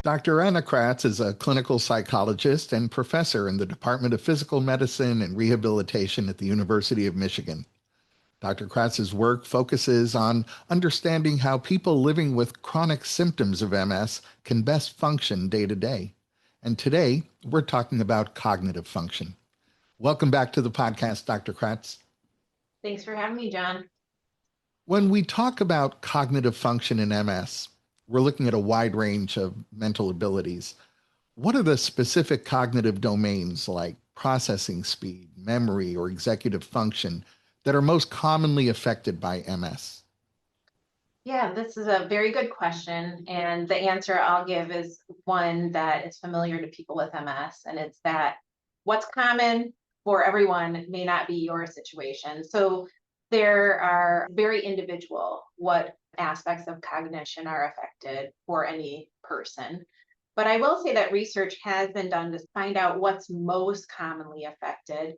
Dr. Anna Kratz is a clinical psychologist and professor in the Department of Physical Medicine and Rehabilitation at the University of Michigan. Dr. Kratz's work focuses on understanding how people living with chronic symptoms of MS can best function day to day. And today, we're talking about cognitive function. Welcome back to the podcast, Dr. Kratz. Thanks for having me, John. When we talk about cognitive function in MS, we're looking at a wide range of mental abilities. What are the specific cognitive domains like processing speed, memory, or executive function that are most commonly affected by MS? Yeah, this is a very good question. And the answer I'll give is one that is familiar to people with MS. And it's that what's common for everyone may not be your situation. So there are very individual what aspects of cognition are affected for any person. But I will say that research has been done to find out what's most commonly affected.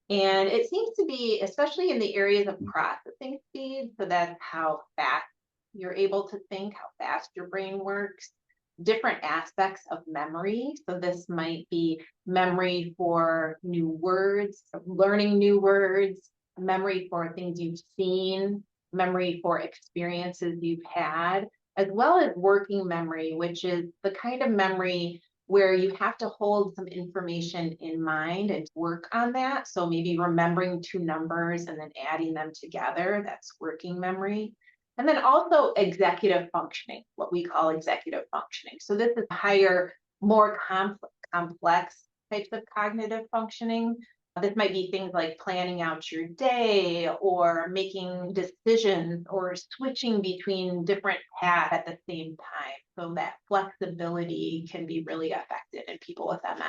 And it seems to be, especially in the areas of processing speed, so that's how fast you're able to think, how fast your brain works, different aspects of memory. So this might be memory for new words, learning new words, memory for things you've seen, memory for experiences you've had, as well as working memory, which is the kind of memory where you have to hold some information in mind and work on that. So maybe remembering two numbers and then adding them together, that's working memory. And then also executive functioning, what we call executive functioning. So this is higher, more complex types of cognitive functioning. This might be things like planning out your day or making decisions or switching between different paths at the same time. So that flexibility can be really affected in people with MS.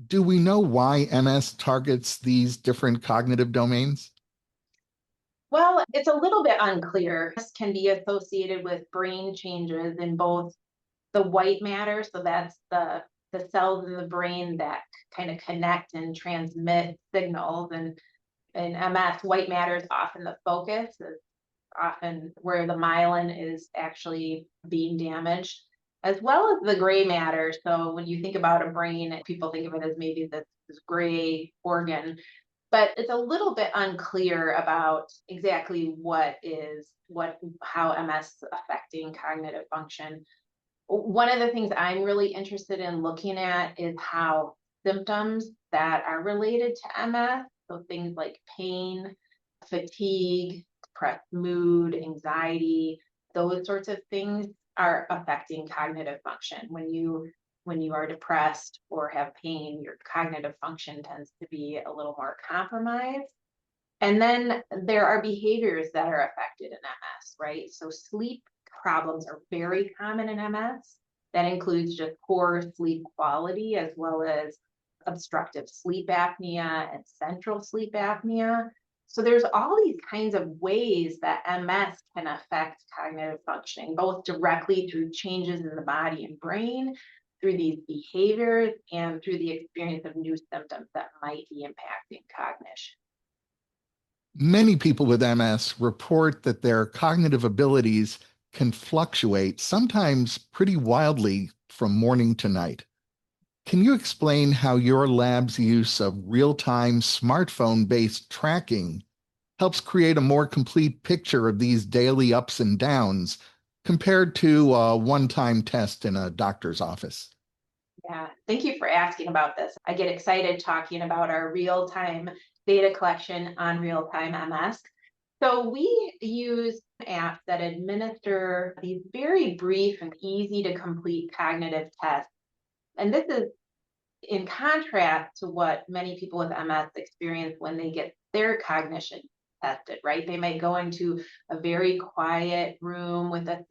Do we know why MS targets these different cognitive domains? Well, it's a little bit unclear. This can be associated with brain changes in both the white matter, so that's the cells in the brain that kind of connect and transmit signals. And in MS, white matter is often the focus, is often where the myelin is actually being damaged, as well as the gray matter. So when you think about a brain, people think of it as maybe this gray organ, but it's a little bit unclear about exactly how MS is affecting cognitive function. One of the things I'm really interested in looking at is how symptoms that are related to MS, so things like pain, fatigue, depressed mood, anxiety, those sorts of things are affecting cognitive function. When you are depressed or have pain, your cognitive function tends to be a little more compromised. And then there are behaviors that are affected in MS, right? So sleep problems are very common in MS. That includes just poor sleep quality as well as obstructive sleep apnea and central sleep apnea. So there's all these kinds of ways that MS can affect cognitive functioning, both directly through changes in the body and brain, through these behaviors, and through the experience of new symptoms that might be impacting cognition. Many people with MS report that their cognitive abilities can fluctuate, sometimes pretty wildly, from morning to night. Can you explain how your lab's use of real-time smartphone-based tracking helps create a more complete picture of these daily ups and downs compared to a one-time test in a doctor's office? Yeah, thank you for asking about this. I get excited talking about our real-time data collection on real-time MS. So we use apps that administer these very brief and easy to complete cognitive tests. And this is in contrast to what many people with MS experience when they get their cognition tested, right? They might go into a very quiet room with an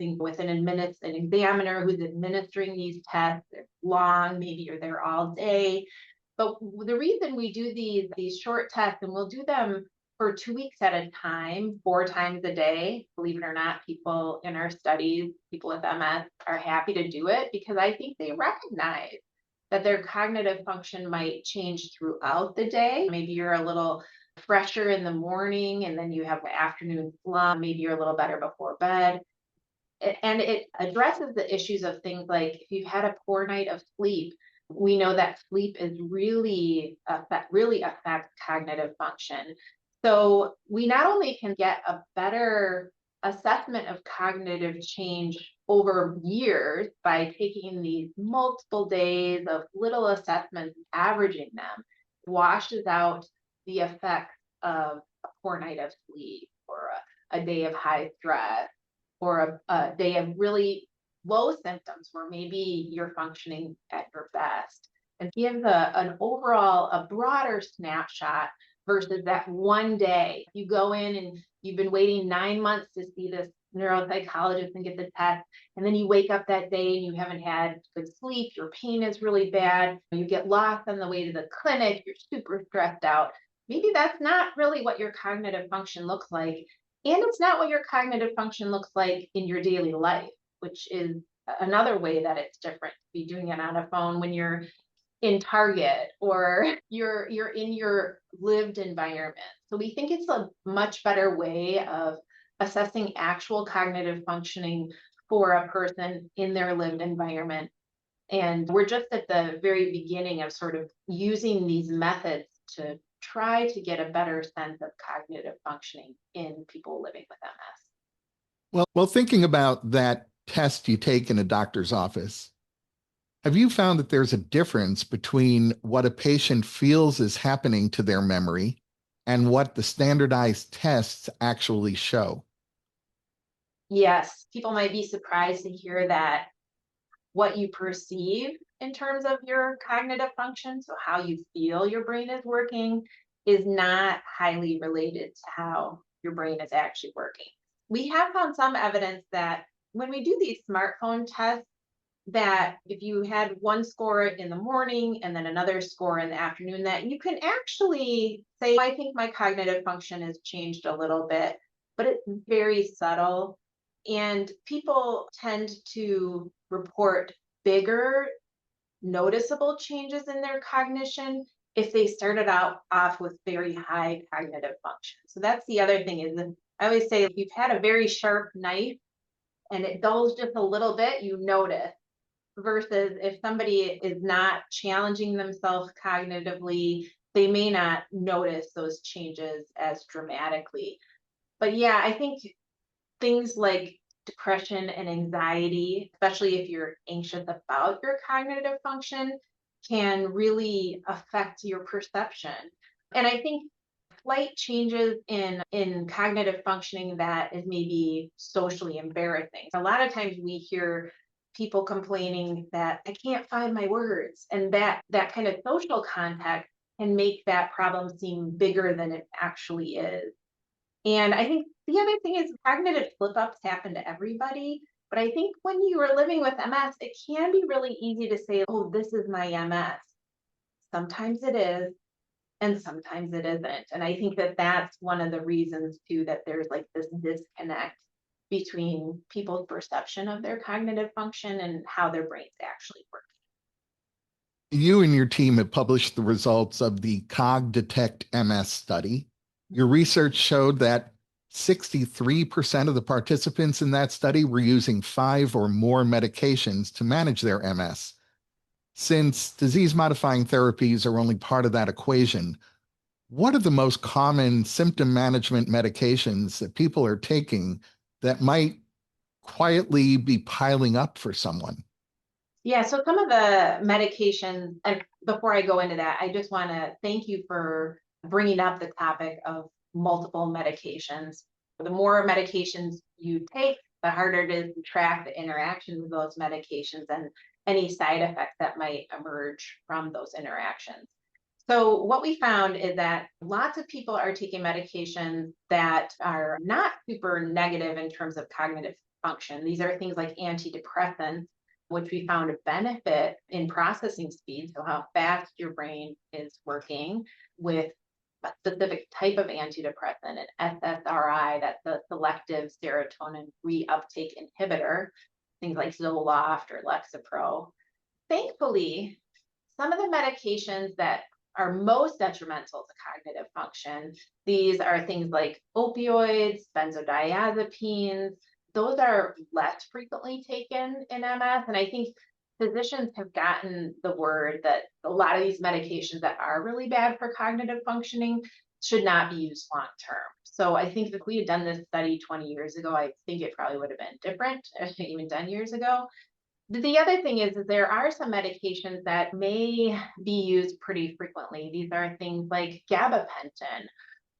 examiner who's administering these tests. They're long, maybe you're there all day. But the reason we do these short tests, and we'll do them for 2 weeks at a time, 4 times a day, believe it or not, people in our studies, people with MS are happy to do it because I think they recognize that their cognitive function might change throughout the day. Maybe you're a little fresher in the morning and then you have an afternoon slump. Maybe you're a little better before bed. And it addresses the issues of things like if you've had a poor night of sleep, we know that sleep is really affects cognitive function. So we not only can get a better assessment of cognitive change over years by taking these multiple days of little assessments, averaging them, washes out the effects of a poor night of sleep or a day of high stress or a day of really low symptoms where maybe you're functioning at your best, and gives an overall, a broader snapshot versus that one day. You go in and you've been waiting 9 months to see this neuropsychologist and get the test, and then you wake up that day and you haven't had good sleep, your pain is really bad, you get lost on the way to the clinic, you're super stressed out. Maybe that's not really what your cognitive function looks like. And it's not what your cognitive function looks like in your daily life, which is another way that it's different to be doing it on a phone when you're in Target or you're in your lived environment. So we think it's a much better way of assessing actual cognitive functioning for a person in their lived environment. And we're just at the very beginning of sort of using these methods to try to get a better sense of cognitive functioning in people living with MS. Well, thinking about that test you take in a doctor's office, have you found that there's a difference between what a patient feels is happening to their memory and what the standardized tests actually show? Yes, people might be surprised to hear that what you perceive in terms of your cognitive function, so how you feel your brain is working, is not highly related to how your brain is actually working. We have found some evidence that when we do these smartphone tests, that if you had one score in the morning and then another score in the afternoon, that you can actually say, I think my cognitive function has changed a little bit, but it's very subtle. And people tend to report bigger, noticeable changes in their cognition if they started out off with very high cognitive function. So that's the other thing is that I always say if you've had a very sharp knife and it dulls just a little bit, you notice versus if somebody is not challenging themselves cognitively, they may not notice those changes as dramatically. But yeah, I think things like depression and anxiety, especially if you're anxious about your cognitive function, can really affect your perception. And I think slight changes in cognitive functioning that is maybe socially embarrassing. A lot of times we hear people complaining that I can't find my words, and that kind of social context can make that problem seem bigger than it actually is. And I think the other thing is cognitive slip ups happen to everybody. But I think when you are living with MS, it can be really easy to say, oh, this is my MS. Sometimes it is, and sometimes it isn't. And I think that that's one of the reasons, too, that there's like this disconnect between people's perception of their cognitive function and how their brains actually work. You and your team have published the results of the COG Detect MS study. Your research showed that 63% of the participants in that study were using 5 or more medications to manage their MS. Since disease modifying therapies are only part of that equation, what are the most common symptom management medications that people are taking that might quietly be piling up for someone? Yeah, so some of the medications, and before I go into that, I just want to thank you for bringing up the topic of multiple medications. The more medications you take, the harder it is to track the interactions of those medications and any side effects that might emerge from those interactions. So what we found is that lots of people are taking medications that are not super negative in terms of cognitive function. These are things like antidepressants, which we found a benefit in processing speed, so how fast your brain is working with a specific type of antidepressant, an SSRI, that's a selective serotonin reuptake inhibitor, things like Zoloft or Lexapro. Thankfully, some of the medications that are most detrimental to cognitive function, these are things like opioids, benzodiazepines, those are less frequently taken in MS. And I think physicians have gotten the word that a lot of these medications that are really bad for cognitive functioning should not be used long term. So I think if we had done this study 20 years ago, I think it probably would have been different, even 10 years ago. The other thing is that there are some medications that may be used pretty frequently. These are things like gabapentin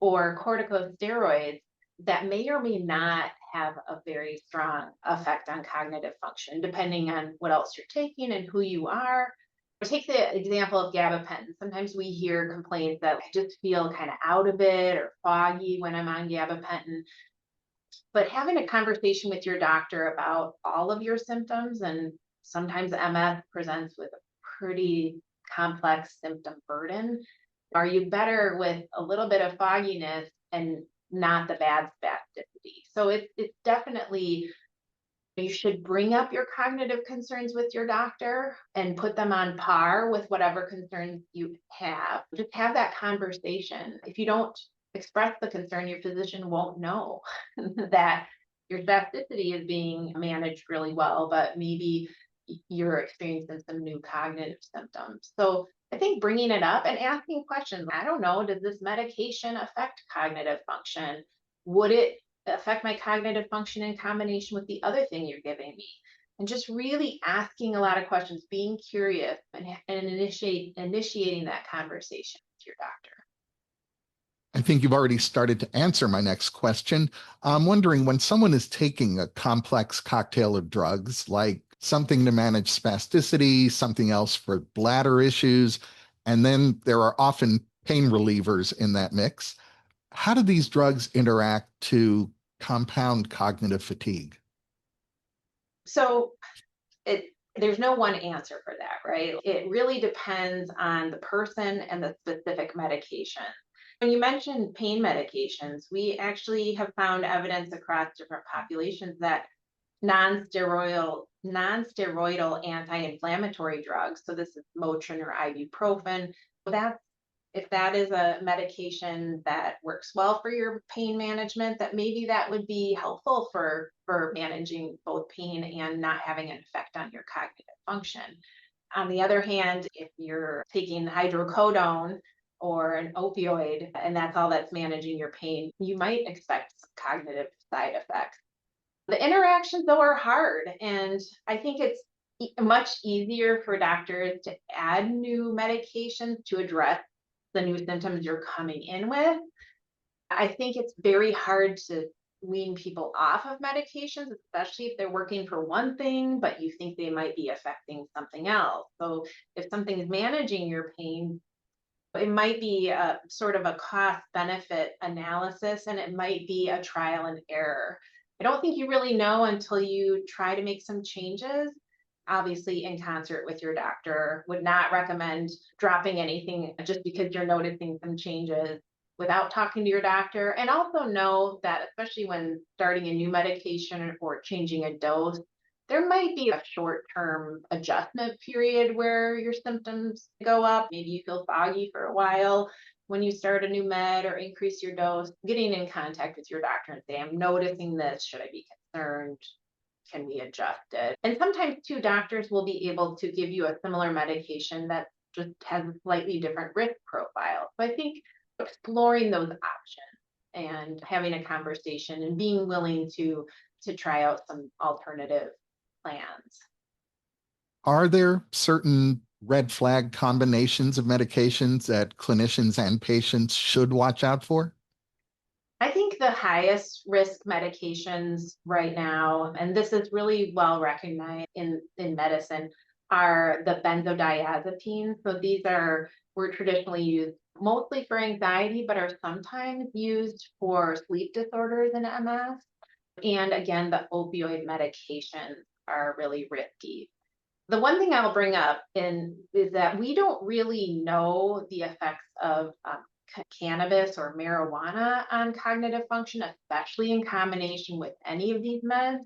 or corticosteroids that may or may not have a very strong effect on cognitive function, depending on what else you're taking and who you are. Take the example of gabapentin. Sometimes we hear complaints that I just feel kind of out of it or foggy when I'm on gabapentin. But having a conversation with your doctor about all of your symptoms, and sometimes MS presents with a pretty complex symptom burden. Are you better with a little bit of fogginess and not the bad spasticity? So it's definitely, you should bring up your cognitive concerns with your doctor and put them on par with whatever concerns you have. Just have that conversation. If you don't express the concern, your physician won't know that your spasticity is being managed really well, but maybe you're experiencing some new cognitive symptoms. So I think bringing it up and asking questions. I don't know, does this medication affect cognitive function? Would it affect my cognitive function in combination with the other thing you're giving me? And just really asking a lot of questions, being curious, and initiating that conversation with your doctor. I think you've already started to answer my next question. I'm wondering, when someone is taking a complex cocktail of drugs, like something to manage spasticity, something else for bladder issues, and then there are often pain relievers in that mix, how do these drugs interact to compound cognitive fatigue? So there's no one answer for that, right? It really depends on the person and the specific medication. When you mentioned pain medications, we actually have found evidence across different populations that non-steroidal anti-inflammatory drugs, so this is Motrin or ibuprofen, that's, if that is a medication that works well for your pain management, that maybe that would be helpful for managing both pain and not having an effect on your cognitive function. On the other hand, if you're taking hydrocodone or an opioid and that's all that's managing your pain, you might expect some cognitive side effects. The interactions, though, are hard, and I think it's much easier for doctors to add new medications to address the new symptoms you're coming in with. I think it's very hard to wean people off of medications, especially if they're working for one thing, but you think they might be affecting something else. So if something is managing your pain, it might be a sort of a cost benefit analysis, and it might be a trial and error. I don't think you really know until you try to make some changes. Obviously, in concert with your doctor, would not recommend dropping anything just because you're noticing some changes without talking to your doctor. And also know that, especially when starting a new medication or changing a dose, there might be a short-term adjustment period where your symptoms go up. Maybe you feel foggy for a while when you start a new med or increase your dose. Getting in contact with your doctor and say, I'm noticing this. Should I be concerned? Can we adjust it? And sometimes too, doctors will be able to give you a similar medication that just has a slightly different risk profile. So I think exploring those options and having a conversation and being willing to try out some alternative plans. Are there certain red flag combinations of medications that clinicians and patients should watch out for? I think the highest risk medications right now, and this is really well recognized in medicine, are the benzodiazepines. So were traditionally used mostly for anxiety, but are sometimes used for sleep disorders in MS. And again, the opioid medications are really risky. The one thing I'll bring up is that we don't really know the effects of cannabis or marijuana on cognitive function, especially in combination with any of these meds.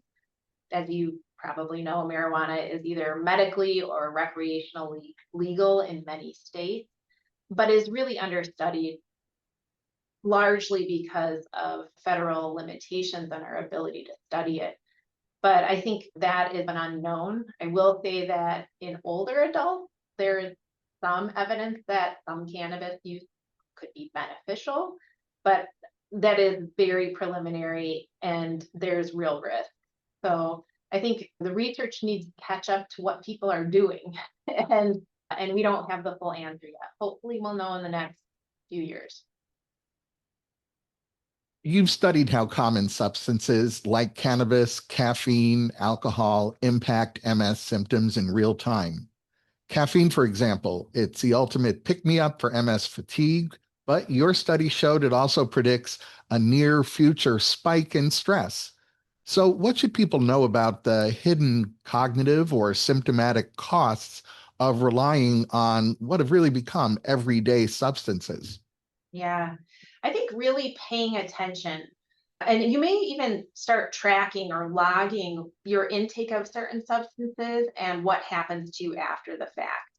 As you probably know, marijuana is either medically or recreationally legal in many states, but is really understudied largely because of federal limitations on our ability to study it. but I think that is an unknown. I will say that in older adults, there is some evidence that some cannabis use could be beneficial, but that is very preliminary and there's real risk. So I think the research needs to catch up to what people are doing and we don't have the full answer yet. Hopefully we'll know in the next few years. You've studied how common substances like cannabis, caffeine, alcohol impact MS symptoms in real time. Caffeine, for example, it's the ultimate pick-me-up for MS fatigue, but your study showed it also predicts a near future spike in stress. So, what should people know about the hidden cognitive or symptomatic costs of relying on what have really become everyday substances? Yeah, I think really paying attention. And you may even start tracking or logging your intake of certain substances and what happens to you after the fact.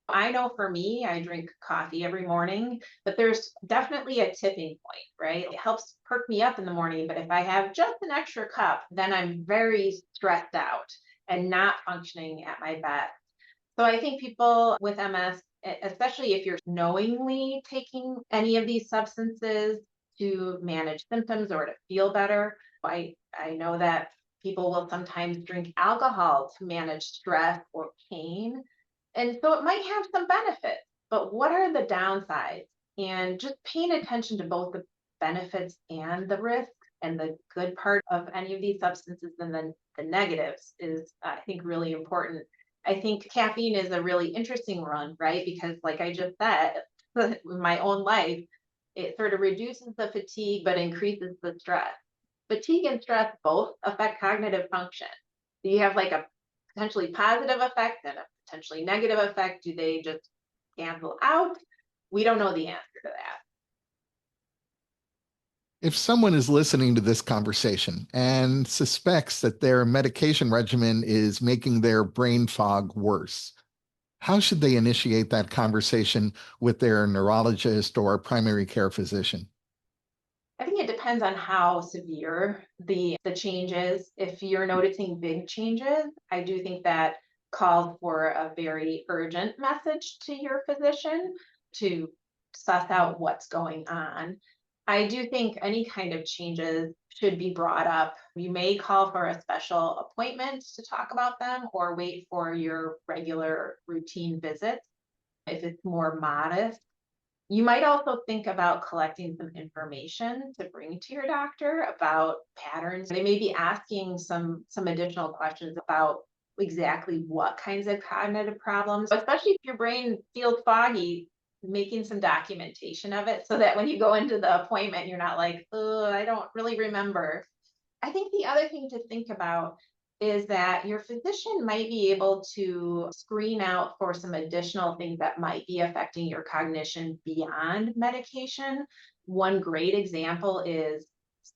I know for me, I drink coffee every morning, but there's definitely a tipping point, right? It helps perk me up in the morning, but if I have just an extra cup, then I'm very stressed out and not functioning at my best. So I think people with MS, especially if you're knowingly taking any of these substances to manage symptoms or to feel better, I know that people will sometimes drink alcohol to manage stress or pain. And so it might have some benefits, but what are the downsides? And just paying attention to both the benefits and the risks and the good part of any of these substances and then the negatives is, I think, really important. I think caffeine is a really interesting one, right? Because, like I just said, in my own life, it sort of reduces the fatigue but increases the stress. Fatigue and stress both affect cognitive function. Do you have like a potentially positive effect and a potentially negative effect? Do they just cancel out? We don't know the answer to that. If someone is listening to this conversation and suspects that their medication regimen is making their brain fog worse, how should they initiate that conversation with their neurologist or primary care physician? I think it depends on how severe the change is. If you're noticing big changes, I do think that calls for a very urgent message to your physician to suss out what's going on. I do think any kind of changes should be brought up. You may call for a special appointment to talk about them or wait for your regular routine visits if it's more modest. You might also think about collecting some information to bring to your doctor about patterns. They may be asking some additional questions about exactly what kinds of cognitive problems, especially if your brain feels foggy, making some documentation of it so that when you go into the appointment, you're not like, oh, I don't really remember. I think the other thing to think about is that your physician might be able to screen out for some additional things that might be affecting your cognition beyond medication. One great example is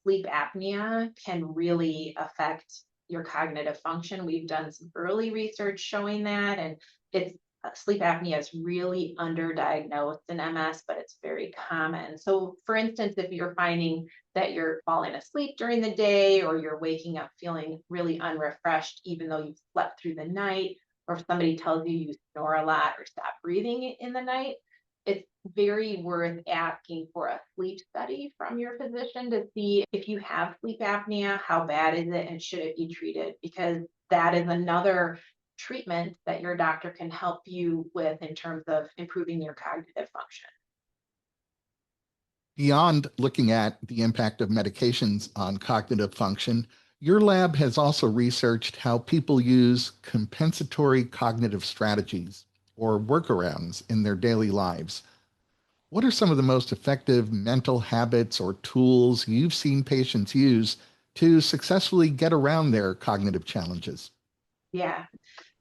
sleep apnea can really affect your cognitive function. We've done some early research showing that, and it's sleep apnea is really underdiagnosed in MS, but it's very common. So, for instance, if you're finding that you're falling asleep during the day or you're waking up feeling really unrefreshed, even though you've slept through the night, or if somebody tells you you snore a lot or stop breathing in the night, it's very worth asking for a sleep study from your physician to see if you have sleep apnea, how bad is it, and should it be treated? Because that is another treatment that your doctor can help you with in terms of improving your cognitive function. Beyond looking at the impact of medications on cognitive function, your lab has also researched how people use compensatory cognitive strategies or workarounds in their daily lives. What are some of the most effective mental habits or tools you've seen patients use to successfully get around their cognitive challenges? Yeah,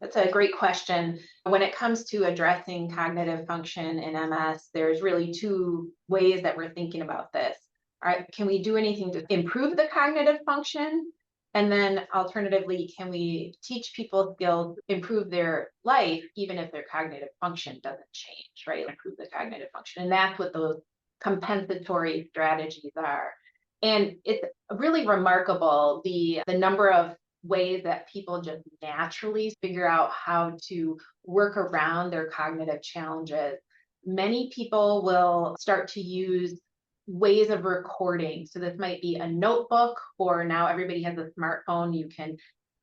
that's a great question. When it comes to addressing cognitive function in MS, there's really two ways that we're thinking about this. All right, can we do anything to improve the cognitive function? And then alternatively, can we teach people skills, improve their life, even if their cognitive function doesn't change, right? Improve the cognitive function. And that's what those compensatory strategies are. And it's really remarkable the number of ways that people just naturally figure out how to work around their cognitive challenges. Many people will start to use ways of recording. So this might be a notebook, or now everybody has a smartphone. You can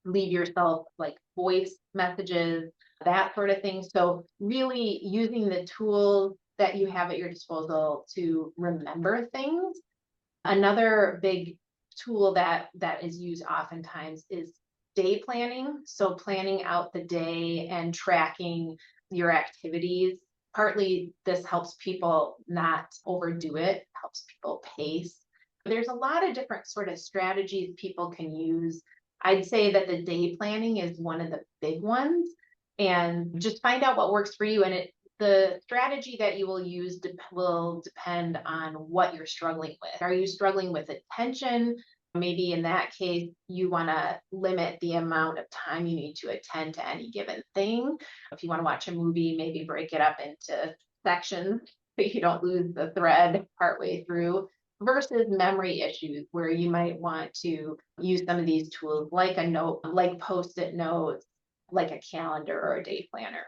leave yourself like voice messages, that sort of thing. So really using the tools that you have at your disposal to remember things. Another big tool that is used oftentimes is day planning. So planning out the day and tracking your activities. Partly this helps people not overdo it, helps people pace. There's a lot of different sort of strategies people can use. I'd say that the day planning is one of the big ones, and just find out what works for you. And the strategy that you will use will depend on what you're struggling with. Are you struggling with attention? Maybe in that case, you want to limit the amount of time you need to attend to any given thing. If you want to watch a movie, maybe break it up into sections so you don't lose the thread partway through, versus memory issues where you might want to use some of these tools like a note, like post-it notes, like a calendar or a day planner.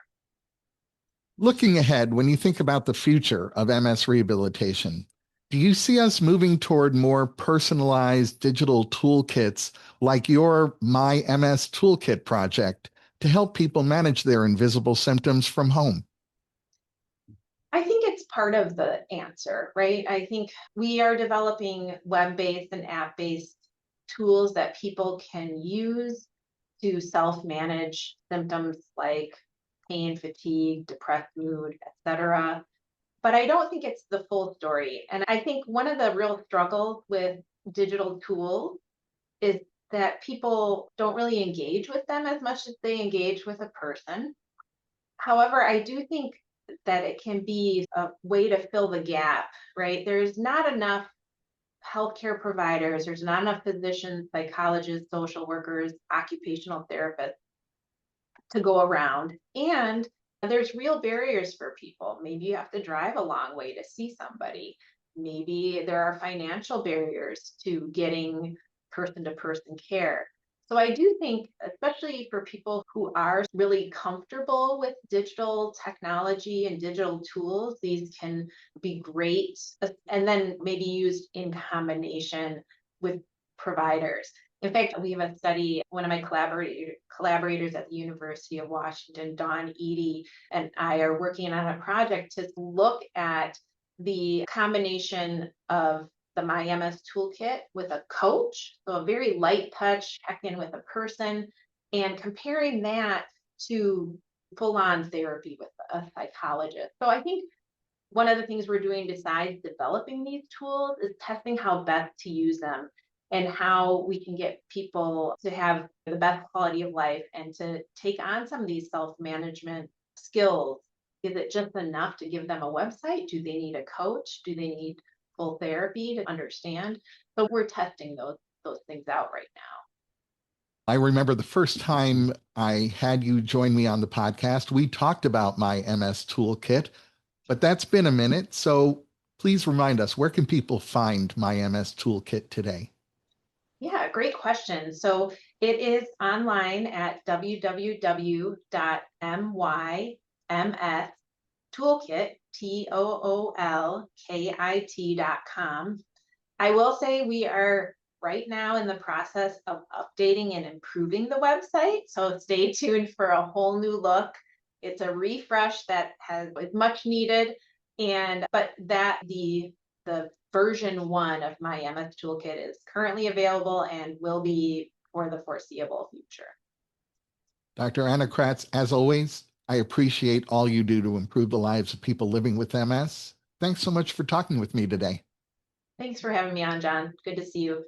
Looking ahead, when you think about the future of MS rehabilitation, do you see us moving toward more personalized digital toolkits like your My MS Toolkit project to help people manage their invisible symptoms from home? I think it's part of the answer, right? I think we are developing web-based and app-based tools that people can use to self-manage symptoms like pain, fatigue, depressed mood, etc. But I don't think it's the full story. And I think one of the real struggles with digital tools is that people don't really engage with them as much as they engage with a person. However, I do think that it can be a way to fill the gap, right? There's not enough healthcare providers, there's not enough physicians, psychologists, social workers, occupational therapists to go around. And there's real barriers for people. Maybe you have to drive a long way to see somebody. Maybe there are financial barriers to getting person to person care. So I do think, especially for people who are really comfortable with digital technology and digital tools, these can be great, and then maybe used in combination with providers. In fact, we have a study, one of my collaborators at the University of Washington, Dawn Eady, and I are working on a project to look at the combination of the My MS Toolkit with a coach, so a very light touch check-in with a person, and comparing that to full-on therapy with a psychologist. So I think one of the things we're doing besides developing these tools is testing how best to use them and how we can get people to have the best quality of life and to take on some of these self-management skills. Is it just enough to give them a website? Do they need a coach? Do they need full therapy to understand? So we're testing those things out right now. I remember the first time I had you join me on the podcast, we talked about My MS Toolkit, but that's been a minute. So please remind us, where can people find My MS Toolkit today? Yeah, great question. So it is online at www.mymstoolkit, toolkit.com. I will say we are right now in the process of updating and improving the website. So stay tuned for a whole new look. It's a refresh that is much needed. But the version 1 of My MS Toolkit is currently available and will be for the foreseeable future. Dr. Anna Kratz, as always, I appreciate all you do to improve the lives of people living with MS. Thanks so much for talking with me today. Thanks for having me on, John. Good to see you.